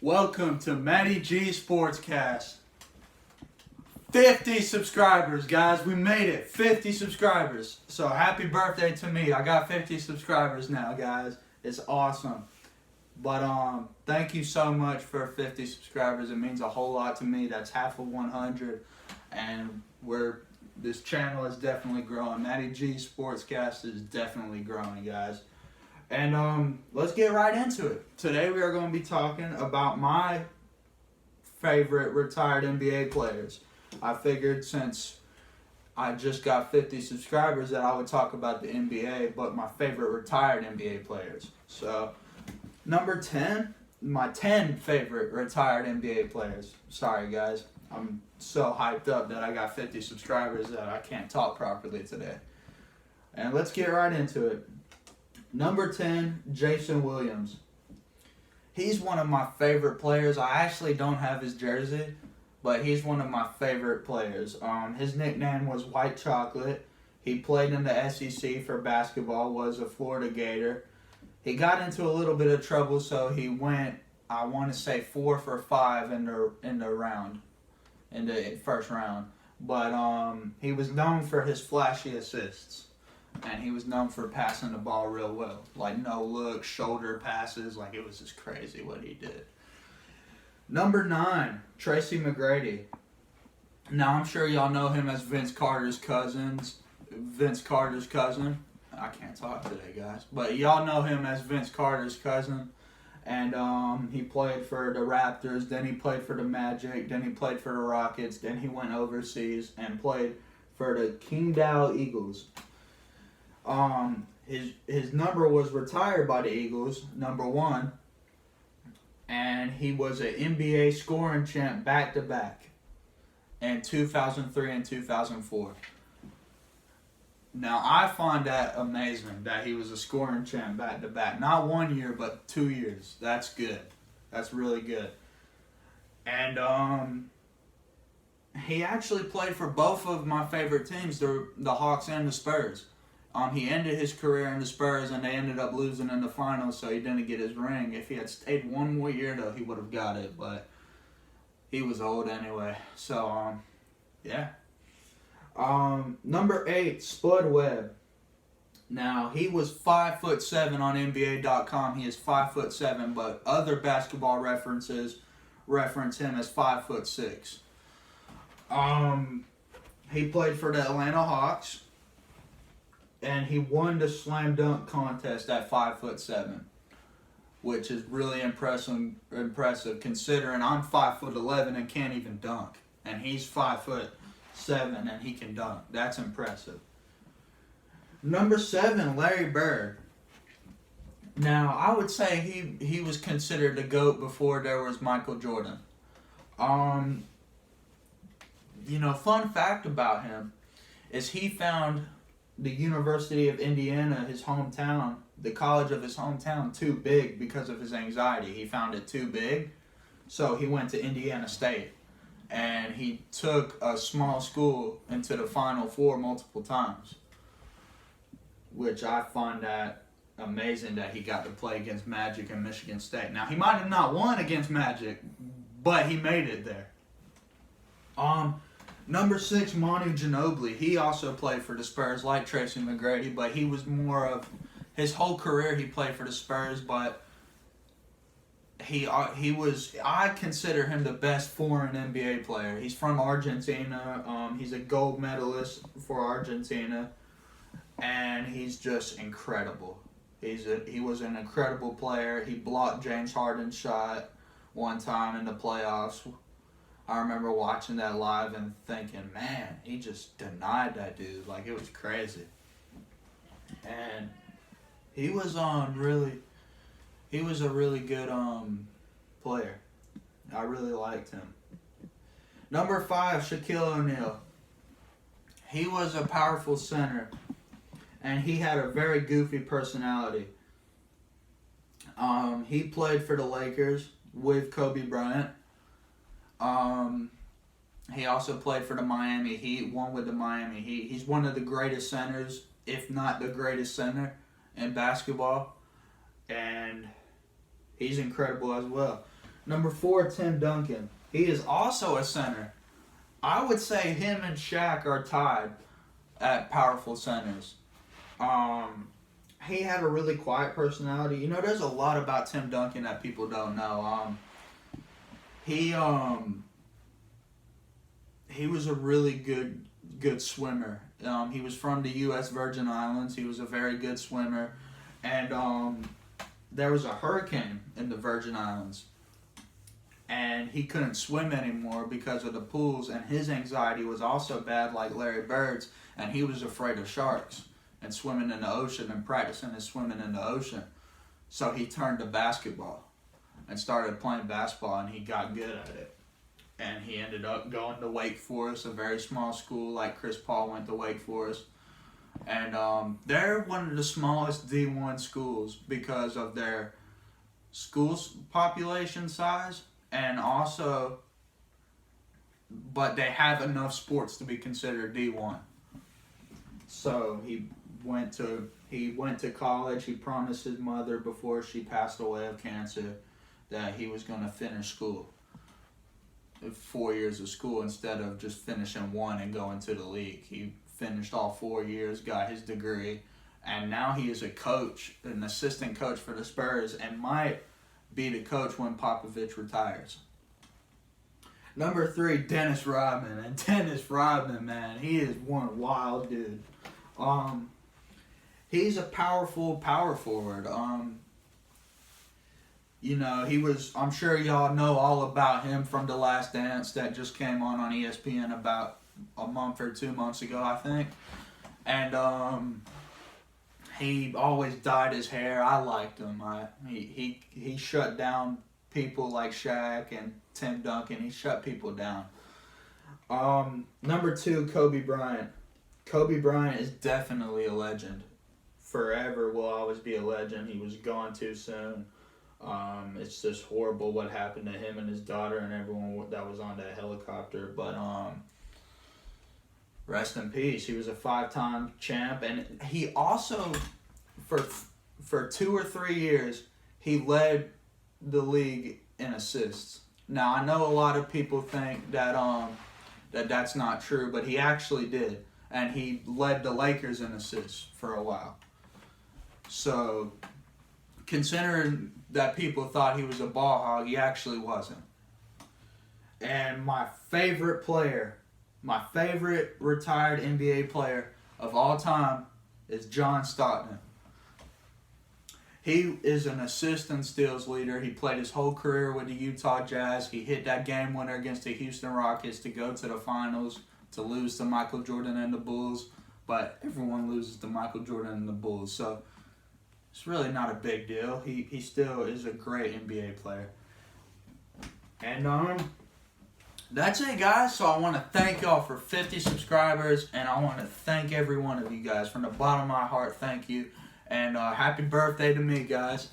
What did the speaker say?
Welcome to Matty G Sportscast. 50 subscribers, guys. We made it. 50 subscribers. So happy birthday to me. I got 50 subscribers now, guys. It's awesome. But thank you so much for 50 subscribers. It means a whole lot to me. That's half of 100. And this channel is definitely growing. Matty G Sportscast is definitely growing, guys. And let's get right into it. Today we are going to be talking about my favorite retired NBA players. I figured since I just got 50 subscribers that I would talk about the NBA, but my favorite retired NBA players. So, number 10, my 10 favorite retired NBA players. Sorry guys, I'm so hyped up that I got 50 subscribers that I can't talk properly today. And let's get right into it. Number 10, Jason Williams. He's one of my favorite players. I actually don't have his jersey, but he's one of my favorite players. His nickname was White Chocolate. He played in the SEC for basketball, was a Florida Gator. He got into a little bit of trouble, so he went, I want to say 4 for 5 in the first round. But he was known for his flashy assists. And he was known for passing the ball real well. Like no look, shoulder passes. Like it was just crazy what he did. Number 9, Tracy McGrady. Now I'm sure y'all know him as Vince Carter's cousin. I can't talk today, guys. But y'all know him as Vince Carter's cousin. And he played for the Raptors. Then he played for the Magic. Then he played for the Rockets. Then he went overseas and played for the Qingdao Eagles. His number was retired by the Eagles, number 1, and he was an NBA scoring champ back-to-back in 2003 and 2004. Now, I find that amazing that he was a scoring champ back-to-back. Not 1 year, but 2 years. That's good. That's really good. And he actually played for both of my favorite teams, the Hawks and the Spurs. He ended his career in the Spurs, and they ended up losing in the finals, so he didn't get his ring. If he had stayed 1 more year, though, he would have got it, but he was old anyway. So, yeah. Number 8, Spud Webb. Now, he was 5'7" on NBA.com. He is 5'7", but other basketball references reference him as 5'6". He played for the Atlanta Hawks. And he won the slam dunk contest at 5'7", which is really impressive considering I'm 5'11" and can't even dunk, and he's 5'7" and he can dunk. That's impressive. Number 7, Larry Bird. Now I would say he was considered the GOAT before there was Michael Jordan. Fun fact about him is he found the University of Indiana, his hometown, the college of his hometown, too big because of his anxiety. He found it too big, so he went to Indiana State. And he took a small school into the Final Four multiple times, which I find that amazing that he got to play against Magic and Michigan State. Now, he might have not won against Magic, but he made it there. Number 6, Manu Ginobili. He also played for the Spurs like Tracy McGrady, but he was more of his whole career he played for the Spurs, but I consider him the best foreign NBA player. He's from Argentina. He's a gold medalist for Argentina, and he's just incredible. He was an incredible player. He blocked James Harden's shot one time in the playoffs. I remember watching that live and thinking, man, he just denied that dude. Like, it was crazy. And he was a really good player. I really liked him. Number 5, Shaquille O'Neal. He was a powerful center, and he had a very goofy personality. He played for the Lakers with Kobe Bryant. He also played for the Miami Heat, won with the Miami Heat. He's one of the greatest centers, if not the greatest center in basketball, and he's incredible as well. Number 4, Tim Duncan. He is also a center. I would say him and Shaq are tied at powerful centers. He had a really quiet personality. You know, there's a lot about Tim Duncan that people don't know. He was a really good swimmer. He was from the U.S. Virgin Islands. He was a very good swimmer, and there was a hurricane in the Virgin Islands, and he couldn't swim anymore because of the pools, and his anxiety was also bad like Larry Bird's, and he was afraid of sharks and swimming in the ocean and practicing his swimming in the ocean. So he turned to basketball and started playing basketball, and he got good at it. And he ended up going to Wake Forest, a very small school, like Chris Paul went to Wake Forest. And they're one of the smallest D1 schools because of their school population size, and also, but they have enough sports to be considered D1. So he went to college. He promised his mother before she passed away of cancer that he was going to finish school, 4 years of school, instead of just finishing one and going to the league. He finished all 4 years, got his degree, and now he is a coach, an assistant coach for the Spurs, and might be the coach when Popovich retires. Number 3, Dennis Rodman. And Dennis Rodman, man, he is one wild dude. He's a powerful power forward. You know, I'm sure y'all know all about him from The Last Dance that just came on ESPN about a month or 2 months ago, I think. And he always dyed his hair. I liked him. He shut down people like Shaq and Tim Duncan. He shut people down. Number 2, Kobe Bryant. Kobe Bryant is definitely a legend. Forever will always be a legend. He was gone too soon. It's just horrible what happened to him and his daughter and everyone that was on that helicopter. But rest in peace. He was a 5-time champ, and he also, for 2 or 3 years, he led the league in assists. Now I know a lot of people think that that's not true, but he actually did, and he led the Lakers in assists for a while. So, considering that people thought he was a ball hog, he actually wasn't. And my favorite retired NBA player of all time is John Stockton. He is an assist and steals leader. He played his whole career with the Utah Jazz. He hit that game winner against the Houston Rockets to go to the finals, to lose to Michael Jordan and the Bulls. But everyone loses to Michael Jordan and the Bulls, so it's really not a big deal. He still is a great NBA player. And that's it, guys. So I want to thank y'all for 50 subscribers, and I want to thank every one of you guys from the bottom of my heart. Thank you, and happy birthday to me, guys.